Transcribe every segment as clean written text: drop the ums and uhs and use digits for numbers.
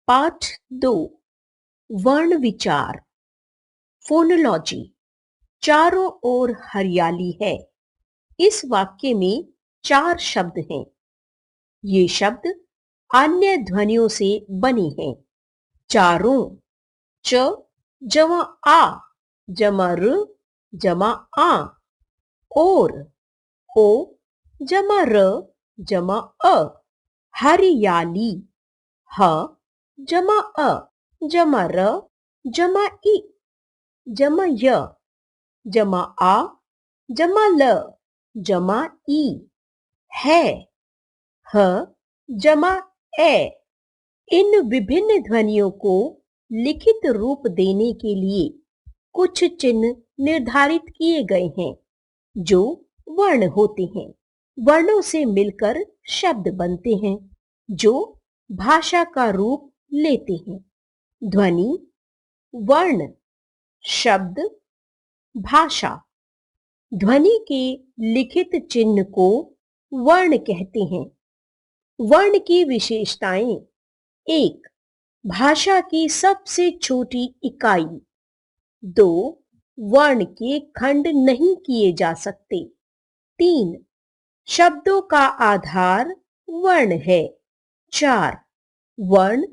पाठ 2 वर्ण विचार फोनोलॉजी। चारों ओर हरियाली है। इस वाक्य में 4 शब्द हैं। ये शब्द अन्य ध्वनियों से बने हैं। चारों च जमा आ जमा र जमा आ, और ओ जमा र जमा अ, हरियाली ह जमा अ जमा र जमा इ जमा य जमा आ जमा ल जमा ई, है ह जमा ए। इन विभिन्न ध्वनियों को लिखित रूप देने के लिए कुछ चिन्ह निर्धारित किए गए हैं जो वर्ण होते हैं। वर्णों से मिलकर शब्द बनते हैं जो भाषा का रूप लेते हैं। ध्वनि, वर्ण, शब्द, भाषा। ध्वनि के लिखित चिन्ह को वर्ण कहते हैं। वर्ण की विशेषताएं: 1. भाषा की सबसे छोटी इकाई। 2. वर्ण के खंड नहीं किए जा सकते। 3. शब्दों का आधार वर्ण है। 4. वर्ण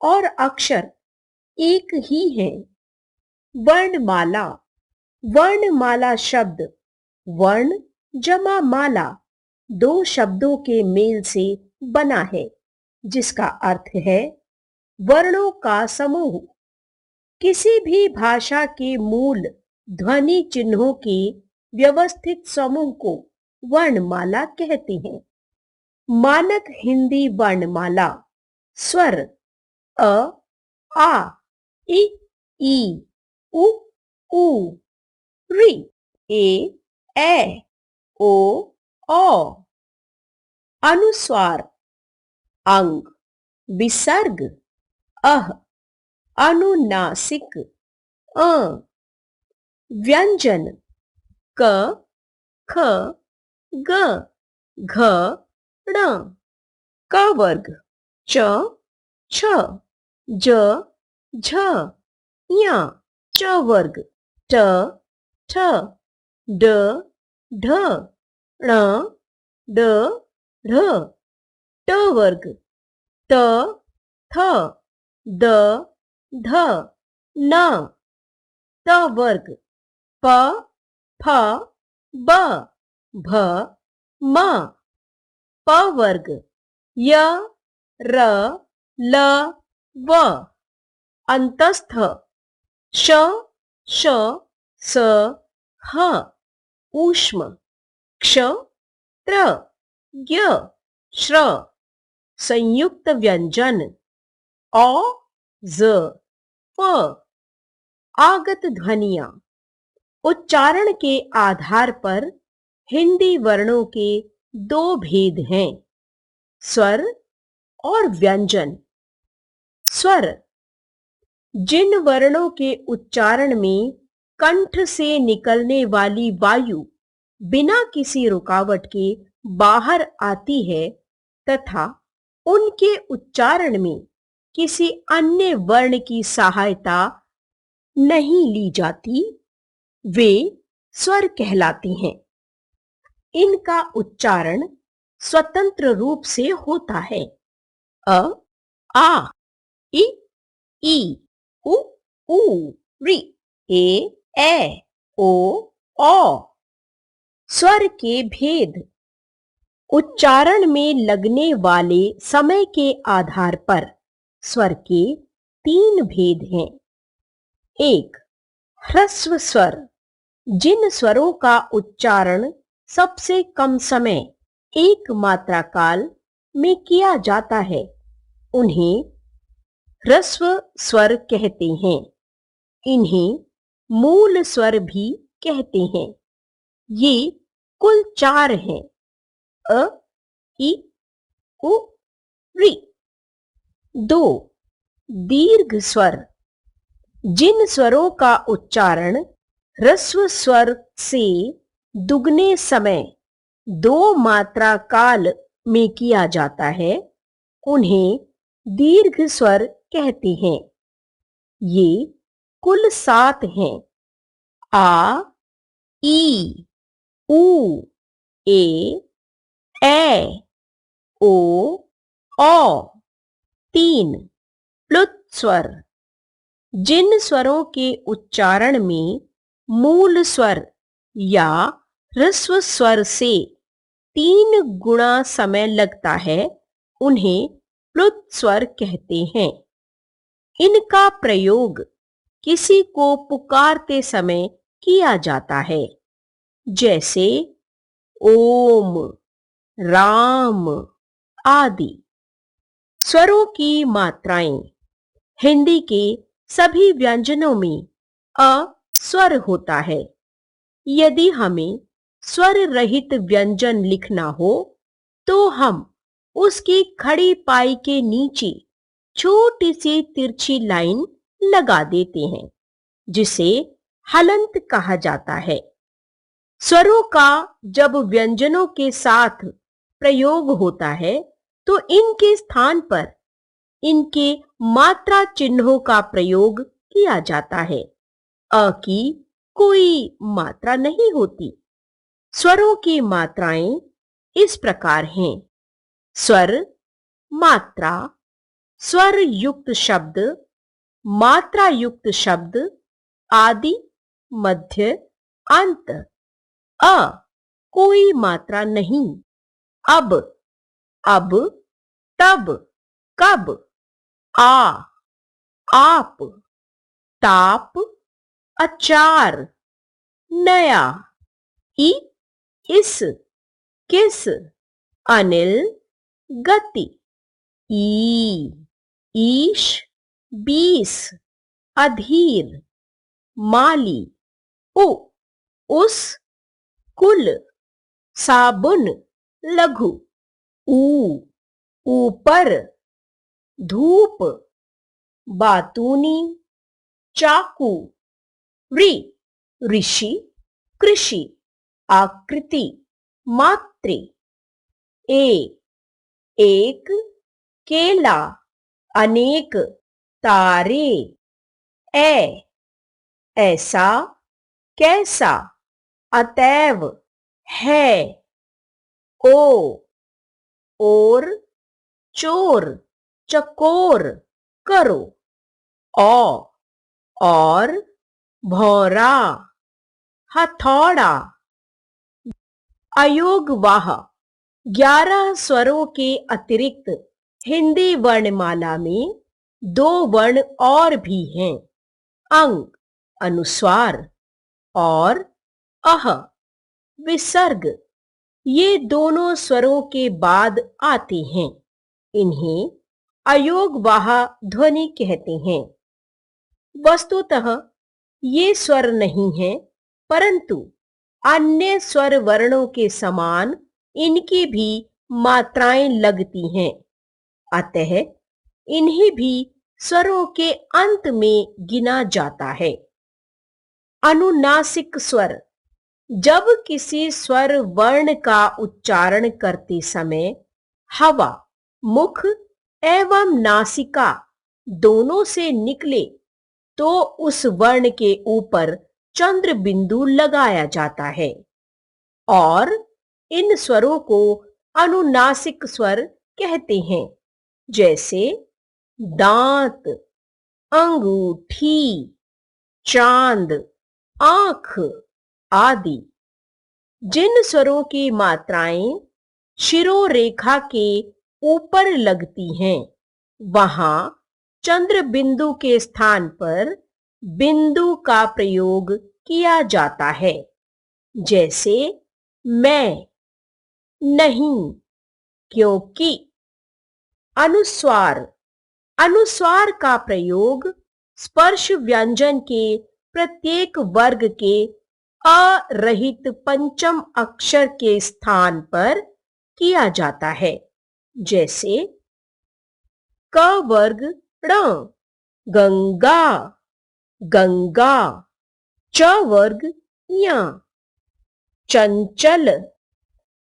और अक्षर एक ही हैं। वर्णमाला। वर्णमाला शब्द वर्ण जमा माला 2 शब्दों के मेल से बना है, जिसका अर्थ है वर्णों का समूह। किसी भी भाषा के मूल ध्वनि चिन्हों के व्यवस्थित समूह को वर्णमाला कहते हैं। मानक हिंदी वर्णमाला: स्वर अ, आ, इ, ई, उ, ऊ, ऋ, ए, ऐ, ओ, औ। अनुस्वार: अंग, विसर्ग, अह, अनुनासिक, अ। व्यंजन: क, ख, ग, घ, ण। क वर्ग: च, छ, ज, झ, ञ। च वर्ग: ट, ठ, ड, ढ, ण, ड, ढ। ट वर्ग: त, थ, द, ध, न। त वर्ग: प, फ, ब, भ, म। प वर्ग: य, र, ल, व। अंतस्थ: श, श, स, ह। ऊष्म: क्ष, त्र, ज्ञ, श्र। संयुक्त व्यंजन: औ, ज, फ। आगत ध्वनियां: उच्चारण के आधार पर हिंदी वर्णों के 2 भेद हैं, स्वर और व्यंजन। स्वर: जिन वर्णों के उच्चारण में कंठ से निकलने वाली वायु बिना किसी रुकावट के बाहर आती है तथा उनके उच्चारण में किसी अन्य वर्ण की सहायता नहीं ली जाती, वे स्वर कहलाते हैं। इनका उच्चारण स्वतंत्र रूप से होता है। अ, आ, इ, ई, उ, ऊ, ऋ, ए, ऐ, ओ, औ। स्वर के भेद: उच्चारण में लगने वाले समय के आधार पर स्वर के 3 भेद हैं। 1. ह्रस्व स्वर: जिन स्वरों का उच्चारण सबसे कम समय, एक मात्रा काल में किया जाता है, उन्हें ह्रस्व स्वर कहते हैं। इन्हें मूल स्वर भी कहते हैं। ये कुल 4 हैं: अ, इ, उ, ऋ। 2. दीर्घ स्वर: जिन स्वरों का उच्चारण ह्रस्व स्वर से दुगने समय 2 मात्रा काल में किया जाता है, उन्हें दीर्घ स्वर कहते हैं। ये कुल 7 हैं। आ, ई, उ, ए, ए, ओ, औ। 3 प्लुत स्वर। जिन स्वरों के उच्चारण में मूल स्वर या ह्रस्व स्वर से 3 गुना समय लगता है, उन्हें प्लुत स्वर कहते हैं। इनका प्रयोग किसी को पुकारते समय किया जाता है, जैसे ओम, राम आदि। स्वरों की मात्राएं। हिंदी के सभी व्यंजनों में अ स्वर होता है। यदि हमें स्वर रहित व्यंजन लिखना हो तो हम उसकी खड़ी पाई के नीचे छोटी सी तिरछी लाइन लगा देते हैं, जिसे हलंत कहा जाता है। स्वरों का जब व्यंजनों के साथ प्रयोग होता है तो इनके स्थान पर इनके मात्रा चिन्हों का प्रयोग किया जाता है। अ की कोई मात्रा नहीं होती। स्वरों की मात्राएं इस प्रकार हैं। स्वर, मात्रा, स्वर युक्त शब्द, मात्रा युक्त शब्द, आदि, मध्य, अंत। अ कोई मात्रा नहीं। अब, तब, कब, आ, आप, ताप, अचार, नया, ई, इस, किस, अनिल, गति, ई, ईश, बीस, अधीर, माली, उ, उस, कुल, साबुन, लघु, ऊ, ऊपर, धूप, बातूनी, चाकू, ऋ, ऋषि, कृषि, आकृति, मात्रे, ए, एक, केला, अनेक, तारे, ए, ऐसा, कैसा, अतैव, है, ओ, और, चोर, चकोर, करो, औ, और, भौरा, हथौड़ा। अयोगवाह। 11 स्वरों के अतिरिक्त हिंदी वर्णमाला में 2 वर्ण और भी हैं। अंग, अनुस्वार, और अह, विसर्ग। ये दोनों स्वरों के बाद आते हैं। इन्हें अयोगवाह ध्वनि कहते हैं। वस्तुतः ये स्वर नहीं हैं, परंतु अन्य स्वर वर्णों के समान इनकी भी मात्राएं लगती हैं। अतः इन्हें भी स्वरों के अंत में गिना जाता है। अनुनासिक स्वर। जब किसी स्वर वर्ण का उच्चारण करते समय हवा मुख एवं नासिका दोनों से निकले तो उस वर्ण के ऊपर चंद्र बिंदु लगाया जाता है और इन स्वरों को अनुनासिक स्वर कहते हैं, जैसे दांत, अंगूठी, चांद, आंख आदि। जिन स्वरों की मात्राएं शिरोरेखा के ऊपर लगती हैं, वहां चंद्र बिंदु के स्थान पर बिंदु का प्रयोग किया जाता है, जैसे मैं, नहीं, क्योंकि। अनुस्वार। अनुस्वार का प्रयोग स्पर्श व्यंजन के प्रत्येक वर्ग के अरहित पंचम अक्षर के स्थान पर किया जाता है, जैसे क वर्ग ण, गंगा, गंगा। च वर्ग ञ, चंचल,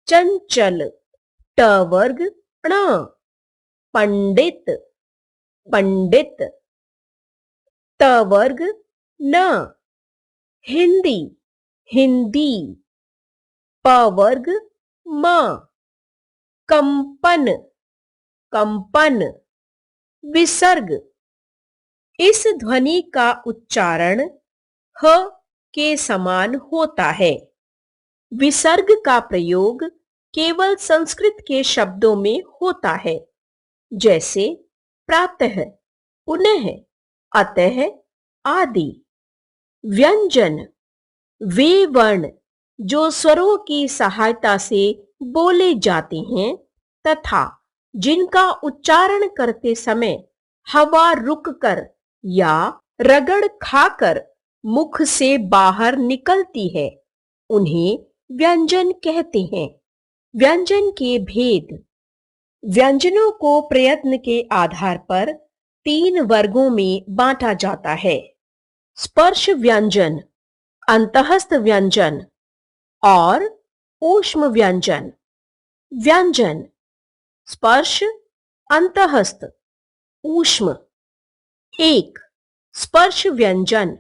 चंचल। ट वर्ग ण, पंडित, पंडित। त वर्ग न, हिंदी, हिंदी। प वर्ग म, कंपन, कंपन। विसर्ग, इस ध्वनि का उच्चारण ह के समान होता है। विसर्ग का प्रयोग केवल संस्कृत के शब्दों में होता है, जैसे प्रातः, पुनः, अतः आदि। व्यंजन, वे वर्ण जो स्वरों की सहायता से बोले जाते हैं तथा जिनका उच्चारण करते समय हवा रुककर या रगड़ खाकर मुख से बाहर निकलती है, उन्हें व्यंजन कहते हैं। व्यंजन के भेद। व्यंजनों को प्रयत्न के आधार पर 3 वर्गों में बांटा जाता है। स्पर्श व्यंजन, अंतःस्थ व्यंजन और ऊष्म व्यंजन। व्यंजन, स्पर्श, अंतःस्थ, ऊष्म। 1. स्पर्श व्यंजन,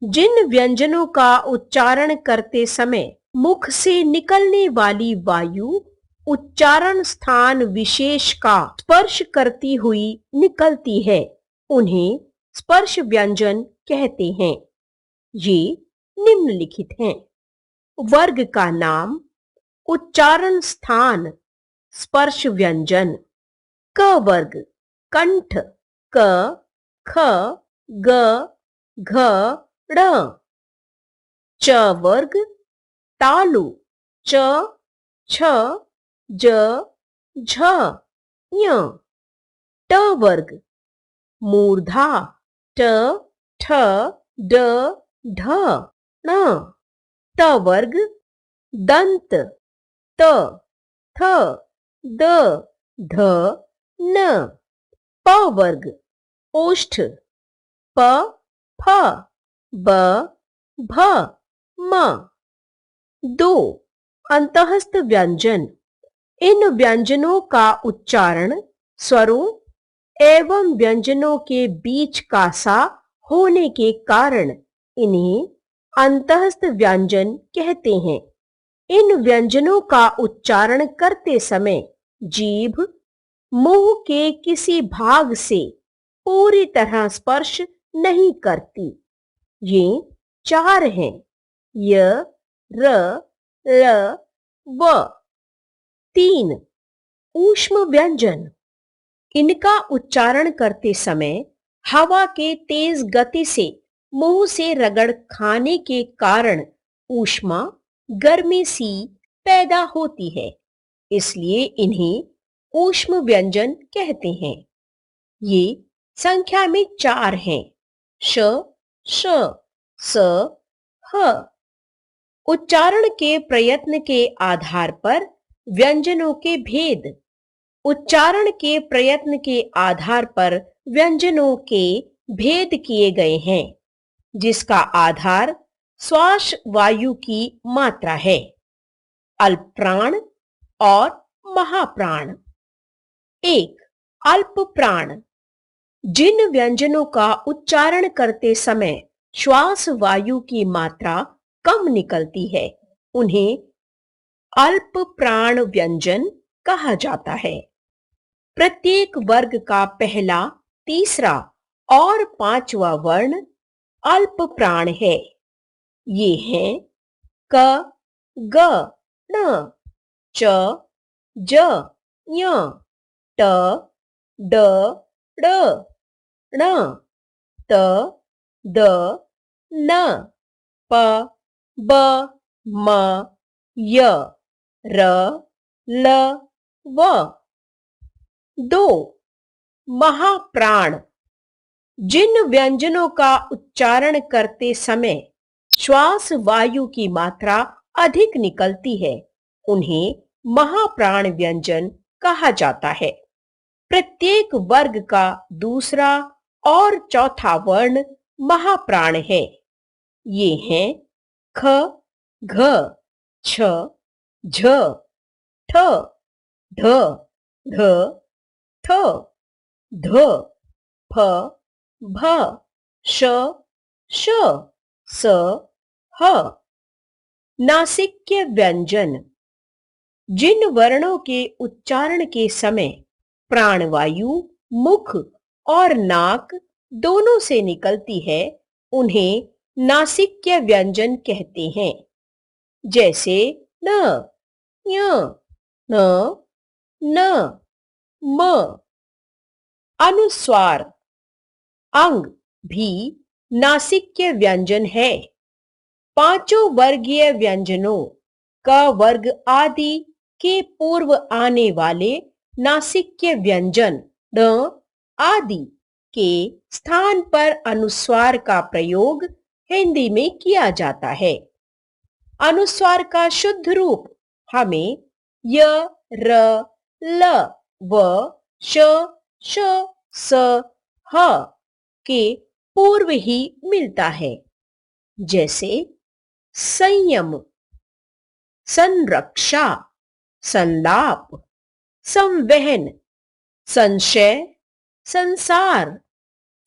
जिन व्यंजनों का उच्चारण करते समय मुख से निकलने वाली वायु उच्चारण स्थान विशेष का स्पर्श करती हुई निकलती है, उन्हें स्पर्श व्यंजन कहते हैं। ये निम्नलिखित हैं। वर्ग का नाम, उच्चारण स्थान, स्पर्श व्यंजन। क वर्ग, कंठ, क, ख, ग, घ, ड़। च वर्ग, तालु, च, छ, ज, झ, ञ। ट वर्ग, मूर्धा, ट, ठ, ड, ढ, ण। त वर्ग, दंत, त, थ, द, ध, न। प वर्ग, ओष्ठ, प, फ, ब, भ, म। 2. अंतःस्थ व्यंजन, इन व्यंजनों का उच्चारण स्वरों एवं व्यंजनों के बीच का सा होने के कारण इन्हें अंतःस्थ व्यंजन कहते हैं। इन व्यंजनों का उच्चारण करते समय जीभ मुंह के किसी भाग से पूरी तरह स्पर्श नहीं करती। ये 4 हैं। य, र, ल, व। 3. ऊष्म व्यंजन, इनका उच्चारण करते समय हवा के तेज गति से मुंह से रगड़ खाने के कारण ऊष्मा, गर्मी सी पैदा होती है, इसलिए इन्हें ऊष्म व्यंजन कहते हैं। ये संख्या में 4 हैं। श, श, स, ह। उच्चारण के प्रयत्न के आधार पर व्यंजनों के भेद। उच्चारण के प्रयत्न के आधार पर व्यंजनों के भेद किए गए हैं, जिसका आधार श्वास वायु की मात्रा है। अल्प प्राण और महाप्राण। 1. अल्प प्राण, जिन व्यंजनों का उच्चारण करते समय श्वास वायु की मात्रा कम निकलती है, उन्हें अल्प प्राण व्यंजन कहा जाता है। प्रत्येक वर्ग का पहला, तीसरा और पांचवा वर्ण अल्प प्राण है। ये हैं क, ग, ण, च, ज, ञ, ट, ड, ड़, ण, त, द, न, प, ब, म, य, र, ल, व। 2. महाप्राण, जिन व्यंजनों का उच्चारण करते समय श्वास वायु की मात्रा अधिक निकलती है, उन्हें महाप्राण व्यंजन कहा जाता है। प्रत्येक वर्ग का दूसरा और चौथा वर्ण महाप्राण है। ये हैं ख, घ, छ, झ, ठ, ढ, ढ, ठ, ध, फ, भ, श, श, स, ह। नासिक्य व्यंजन। जिन वर्णों के उच्चारण के समय प्राणवायु मुख और नाक दोनों से निकलती है, उन्हें नासिक्य व्यंजन कहते हैं। जैसे न, य, न, न, म। अनुस्वार अंग भी नासिक्य व्यंजन है। पांचों वर्गीय व्यंजनों क वर्ग आदि के पूर्व आने वाले नासिक्य व्यंजन ण आदि के स्थान पर अनुस्वार का प्रयोग हिंदी में किया जाता है। अनुस्वार का शुद्ध रूप हमें य, र, ल, व, श, श, स, ह के पूर्व ही मिलता है। जैसे संयम, संरक्षा, संलाप, संवहन, संशय, संसार,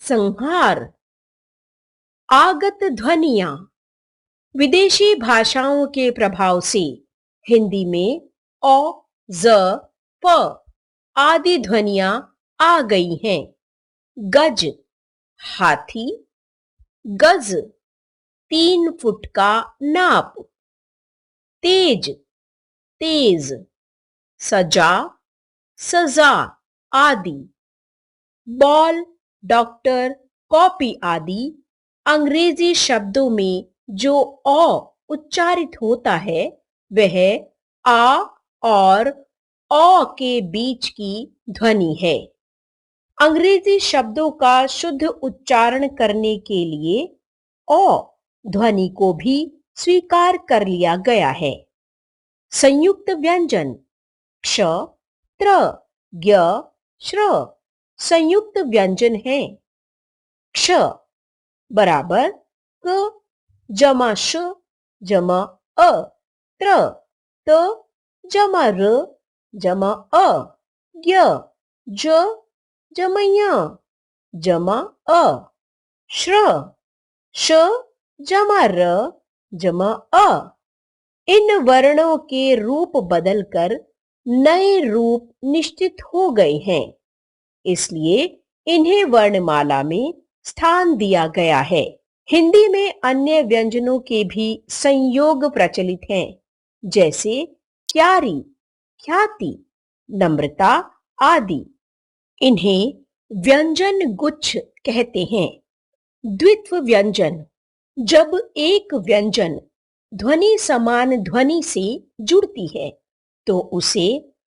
संहार। आगत ध्वनियां। विदेशी भाषाओं के प्रभाव से हिंदी में औ, ज, प आदि ध्वनियां आ गई हैं। गज हाथी, गज 3 फुट का नाप। तेज तेज, सजा, सजा आदि। बॉल, डॉक्टर, कॉपी आदि अंग्रेजी शब्दों में जो औ उच्चारित होता है, वह आ और औ के बीच की ध्वनि है। अंग्रेजी शब्दों का शुद्ध उच्चारण करने के लिए औ ध्वनि को भी स्वीकार कर लिया गया है। संयुक्त व्यंजन क्ष, त्र, ज्ञ, श्र संयुक्त व्यंजन है। क्ष बराबर क जमा श जमा अ, त्र, त जमा र जमा अ, ज्ञ, ज जमा य जमा अ, श्र, श जमा र जमा अ। इन वर्णों के रूप बदलकर नए रूप निश्चित हो गए हैं, इसलिए इन्हें वर्णमाला में स्थान दिया गया है। हिंदी में अन्य व्यंजनों के भी संयोग प्रचलित हैं, जैसे क्यारी, ख्याति, नम्रता आदि। इन्हें व्यंजन गुच्छ कहते हैं। द्वित्व व्यंजन। जब एक व्यंजन ध्वनि समान ध्वनि से जुड़ती है, तो उसे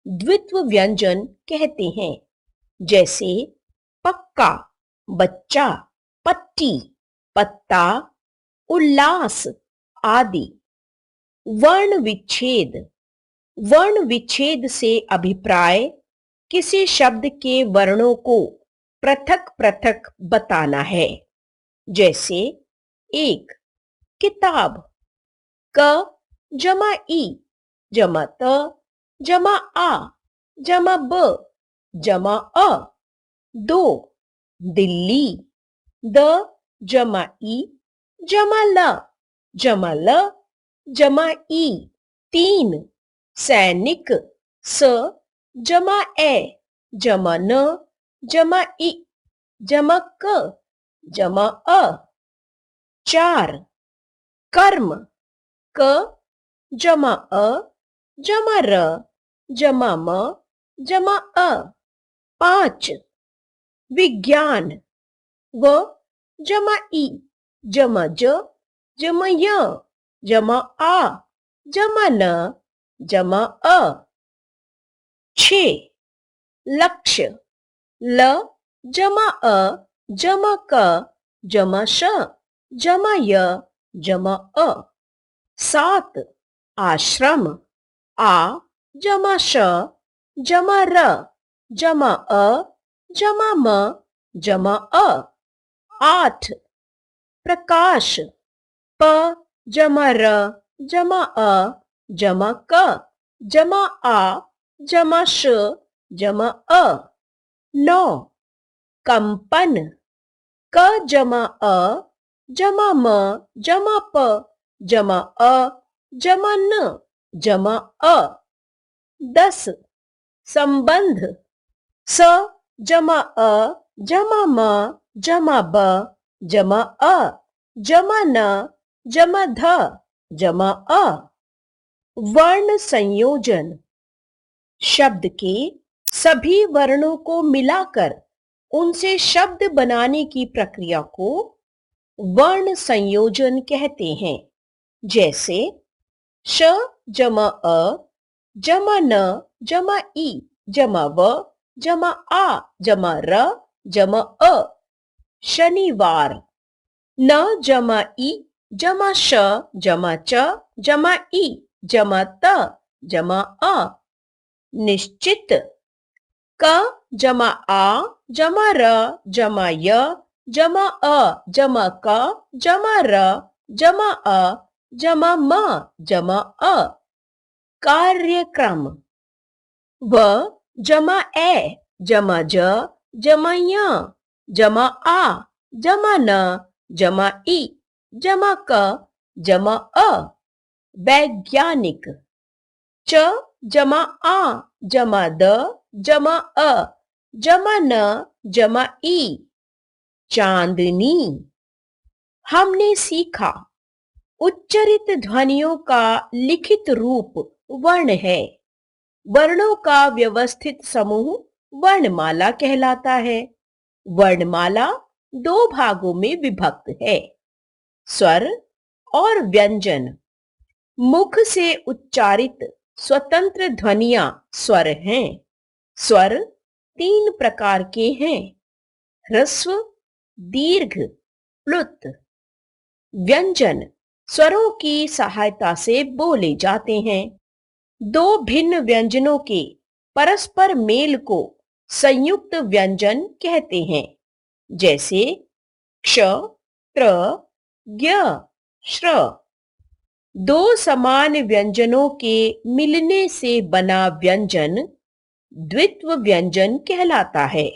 द्वित्व व्यंजन कहते हैं। जैसे पक्का, बच्चा, पट्टी, पत्ता, उल्लास आदि। वर्ण विच्छेद। वर्ण विच्छेद से अभिप्राय किसी शब्द के वर्णों को पृथक पृथक बताना है। जैसे एक किताब, क जमा ई जमा त जमा आ जमा ब जमा अ। दो दिल्ली, द जमा ई जमा ल जमा ल जमा ई। तीन सैनिक, स जमा ए जमा न जमा ई जमा क जमा अ। चार कर्म, क जमा अ जमा र जमा म जमा अ। पांच विज्ञान, व जमा ई जमा ज जमा य जमा आ जमा न जमा अ। छः लक्ष्य, ल जमा अ जमा क जमा श जमा य जमा अ। सात आश्रम, आ जमा श जमा र जमा अ जमा म जमा अ। आठ प्रकाश, प जमा र जमा अ जमा क जमा आ जमा श जमा अ। नौ कंपन, क जमा अ जमा म जमा प जमा अ जमा न जमा अ। 10 संबंध, स जमा अ जमा म जमा ब जमा अ जमा न जमा ध जमा अ। वर्ण संयोजन, शब्द के सभी वर्णों को मिलाकर उनसे शब्द बनाने की प्रक्रिया को वर्ण संयोजन कहते हैं। जैसे श जमा अ जमा न जमा ई जमा व जमा आ जमा र जमा अ। शनिवार, न जमा ई जमा श जमा च जमा ई जमा त जमा अ। निश्चित, क जमा आ जमा र जमा य जमा अ जमा क जमा र जमा अ जमा म जमा अ। कार्यक्रम, व जमा ए जमा ज जमा य जमा आ जमा न जमा ई जमा क जमा अ। वैज्ञानिक, च जमा आ जमा द जमा अ जमा न जमा ई। चांदनी, हमने सीखा उच्चरित ध्वनियों का लिखित रूप वर्ण है। वर्णों का व्यवस्थित समूह वर्णमाला कहलाता है। वर्णमाला 2 भागों में विभक्त है, स्वर और व्यंजन। मुख से उच्चारित स्वतंत्र ध्वनियां स्वर हैं। स्वर 3 प्रकार के हैं, ह्रस्व, दीर्घ, प्लुत। व्यंजन स्वरों की सहायता से बोले जाते हैं। 2 भिन्न व्यंजनों के परस्पर मेल को संयुक्त व्यंजन कहते हैं। जैसे क्ष, त्र, ज्ञ, श्र। 2 समान व्यंजनों के मिलने से बना व्यंजन द्वित्व व्यंजन कहलाता है।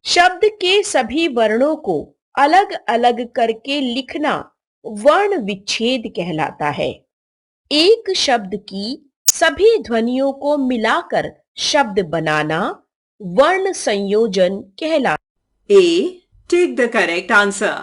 शब्द के सभी वर्णों को अलग अलग करके लिखना वर्ण विच्छेद कहलाता है। एक शब्द की सभी ध्वनियों को मिलाकर शब्द बनाना वर्ण संयोजन कहलाता है। A. Take the correct answer.